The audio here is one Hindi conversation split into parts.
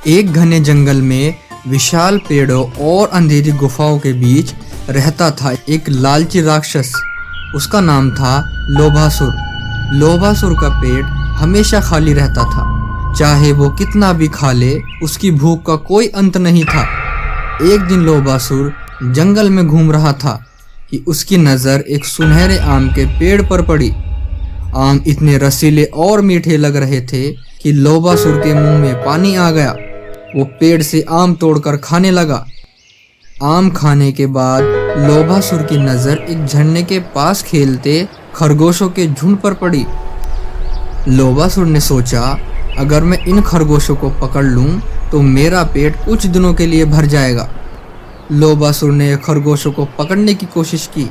एक घने जंगल में विशाल पेड़ों और अंधेरी गुफाओं के बीच रहता था एक लालची राक्षस। उसका नाम था लोभासुर। लोभासुर का पेट हमेशा खाली रहता था, चाहे वो कितना भी खा ले उसकी भूख का कोई अंत नहीं था। एक दिन लोभासुर जंगल में घूम रहा था कि उसकी नज़र एक सुनहरे आम के पेड़ पर पड़ी। आम इतने रसीले और मीठे लग रहे थे कि लोभासुर के मुंह में पानी आ गया। वो पेड़ से आम तोड़कर खाने लगा। आम खाने के बाद लोभासुर की नज़र एक झरने के पास खेलते खरगोशों के झुंड पर पड़ी। लोभासुर ने सोचा, अगर मैं इन खरगोशों को पकड़ लूं तो मेरा पेट कुछ दिनों के लिए भर जाएगा। लोभासुर ने खरगोशों को पकड़ने की कोशिश की,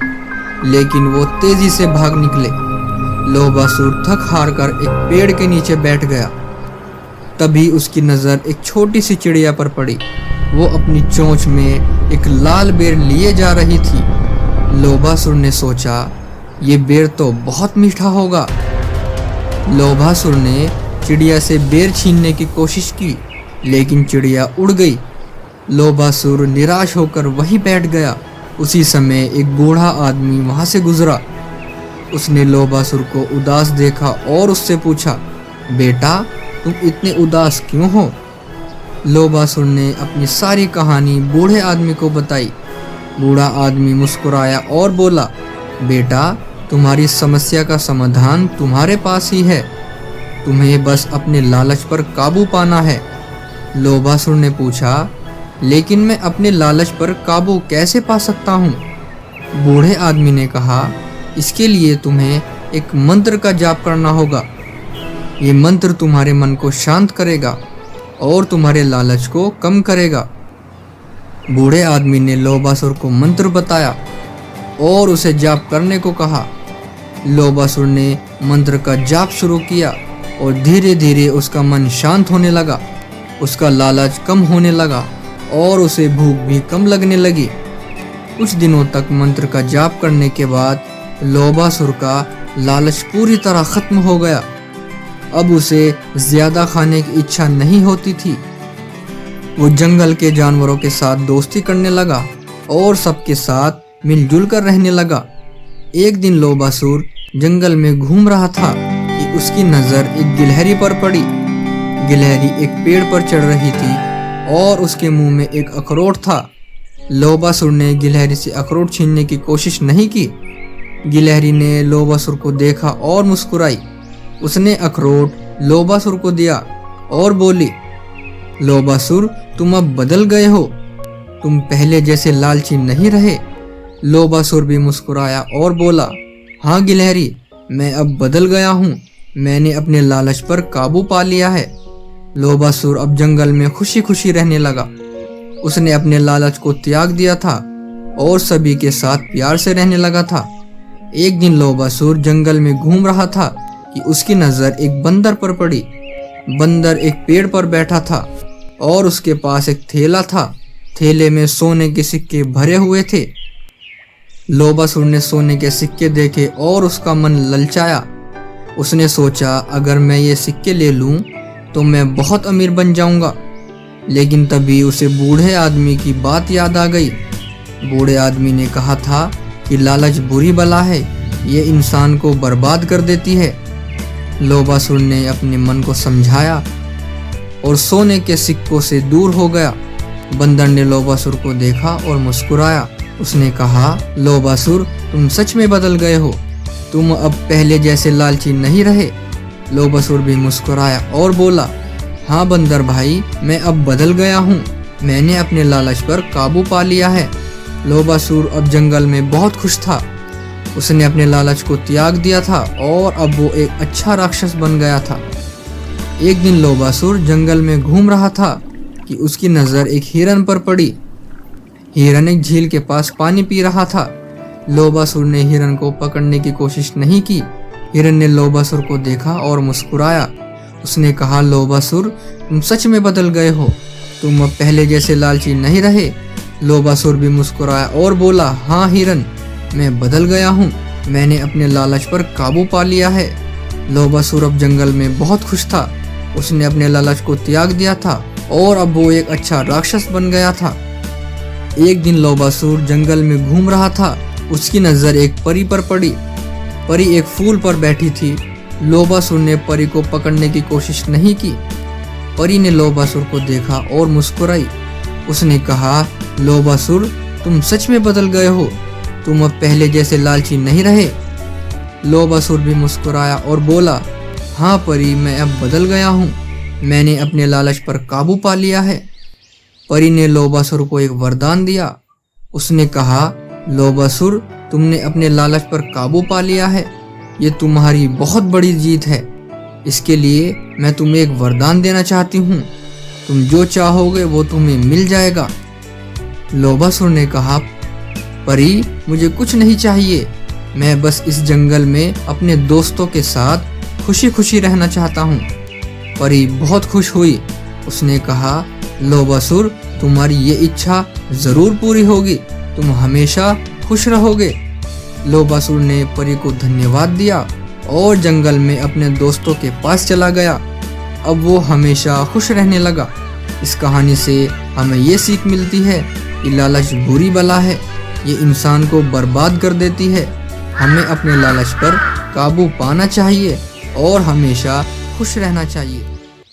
लेकिन वो तेजी से भाग निकले। लोभासुर थक हार कर एक पेड़ के नीचे बैठ गया। तभी उसकी नज़र एक छोटी सी चिड़िया पर पड़ी। वो अपनी चोंच में एक लाल बेर लिए जा रही थी। लोभासुर ने सोचा, ये बेर तो बहुत मीठा होगा। लोभासुर ने चिड़िया से बेर छीनने की कोशिश की, लेकिन चिड़िया उड़ गई। लोभासुर निराश होकर वहीं बैठ गया। उसी समय एक बूढ़ा आदमी वहां से गुजरा। उसने लोभासुर को उदास देखा और उससे पूछा, बेटा तुम इतने उदास क्यों हो? लोभासुर ने अपनी सारी कहानी बूढ़े आदमी को बताई। बूढ़ा आदमी मुस्कुराया और बोला, बेटा तुम्हारी समस्या का समाधान तुम्हारे पास ही है, तुम्हें बस अपने लालच पर काबू पाना है। लोभासुर ने पूछा, लेकिन मैं अपने लालच पर काबू कैसे पा सकता हूँ? बूढ़े आदमी ने कहा, इसके लिए तुम्हें एक मंत्र का जाप करना होगा। ये मंत्र तुम्हारे मन को शांत करेगा और तुम्हारे लालच को कम करेगा। बूढ़े आदमी ने लोभासुर को मंत्र बताया और उसे जाप करने को कहा। लोभासुर ने मंत्र का जाप शुरू किया और धीरे धीरे उसका मन शांत होने लगा। उसका लालच कम होने लगा और उसे भूख भी कम लगने लगी। कुछ दिनों तक मंत्र का जाप करने के बाद लोभासुर का लालच पूरी तरह खत्म हो गया। अब उसे ज्यादा खाने की इच्छा नहीं होती थी। वो जंगल के जानवरों के साथ दोस्ती करने लगा और सबके साथ मिलजुल कर रहने लगा। एक दिन लोभासुर जंगल में घूम रहा था कि उसकी नज़र एक गिलहरी पर पड़ी। गिलहरी एक पेड़ पर चढ़ रही थी और उसके मुंह में एक अखरोट था। लोभासुर ने गिलहरी से अखरोट छीनने की कोशिश नहीं की। गिलहरी ने लोभासुर को देखा और मुस्कुराई। उसने अखरोट लोभासुर को दिया और बोली, लोभासुर तुम अब बदल गए हो, तुम पहले जैसे लालची नहीं रहे। लोभासुर भी मुस्कुराया और बोला, हाँ गिलहरी, मैं अब बदल गया हूँ, मैंने अपने लालच पर काबू पा लिया है। लोभासुर अब जंगल में खुशी खुशी रहने लगा। उसने अपने लालच को त्याग दिया था और सभी के साथ प्यार से रहने लगा था। एक दिन लोभासुर जंगल में घूम रहा था कि उसकी नज़र एक बंदर पर पड़ी। बंदर एक पेड़ पर बैठा था और उसके पास एक थैला था। थैले में सोने के सिक्के भरे हुए थे। लोभासुर ने सोने के सिक्के देखे और उसका मन ललचाया। उसने सोचा, अगर मैं ये सिक्के ले लूं तो मैं बहुत अमीर बन जाऊंगा। लेकिन तभी उसे बूढ़े आदमी की बात याद आ गई। बूढ़े आदमी ने कहा था कि लालच बुरी बला है, ये इंसान को बर्बाद कर देती है। लोभासुर ने अपने मन को समझाया और सोने के सिक्कों से दूर हो गया। बंदर ने लोभासुर को देखा और मुस्कुराया। उसने कहा, लोभासुर तुम सच में बदल गए हो, तुम अब पहले जैसे लालची नहीं रहे। लोभासुर भी मुस्कुराया और बोला, हाँ बंदर भाई, मैं अब बदल गया हूँ, मैंने अपने लालच पर काबू पा लिया है। लोभासुर अब जंगल में बहुत खुश था। उसने अपने लालच को त्याग दिया था और अब वो एक अच्छा राक्षस बन गया था। एक दिन लोभासुर जंगल में घूम रहा था कि उसकी नज़र एक हिरन पर पड़ी। हिरन एक झील के पास पानी पी रहा था। लोभासुर ने हिरन को पकड़ने की कोशिश नहीं की। हिरन ने लोभासुर को देखा और मुस्कुराया। उसने कहा, लोभासुर तुम सच में बदल गए हो, तुम अब पहले जैसे लालची नहीं रहे। लोभासुर भी मुस्कुराया और बोला, हाँ हिरन, मैं बदल गया हूँ, मैंने अपने लालच पर काबू पा लिया है। लोभासुर अब जंगल में बहुत खुश था। उसने अपने लालच को त्याग दिया था और अब वो एक अच्छा राक्षस बन गया था। एक दिन लोबासुर जंगल में घूम रहा था। उसकी नज़र एक परी पर पड़ी। परी एक फूल पर बैठी थी। लोबासुर ने परी को पकड़ने की कोशिश नहीं की। परी ने लोबासुर को देखा और मुस्कुराई। उसने कहा, लोबासुर, तुम सच में बदल गए हो। तुम अब पहले जैसे लालची नहीं रहे। लोबासुर भी मुस्कुराया और बोला, हाँ परी, मैं अब बदल गया हूँ। मैंने अपने लालच पर काबू पा लिया है। परी ने लोबासुर को एक वरदान दिया। उसने कहा, लोबासुर, तुमने अपने लालच पर काबू पा लिया है। ये तुम्हारी बहुत बड़ी जीत है। इसके लिए मैं तुम्हें एक वरदान देना चाहती हूँ। तुम जो चाहोगे वो तुम्हें मिल जाएगा। लोबासुर ने कहा, परी, मुझे कुछ नहीं चाहिए। मैं बस इस जंगल में अपने दोस्तों के साथ खुशी खुशी रहना चाहता हूँ। परी बहुत खुश हुई। उसने कहा, लोबासुर, तुम्हारी ये इच्छा जरूर पूरी होगी। तुम हमेशा खुश रहोगे। लोबासुर ने परी को धन्यवाद दिया और जंगल में अपने दोस्तों के पास चला गया। अब वो हमेशा खुश रहने लगा। इस कहानी से हमें ये सीख मिलती है कि लालच बुरी बला है। ये इंसान को बर्बाद कर देती है। हमें अपने लालच पर काबू पाना चाहिए और हमेशा खुश रहना चाहिए।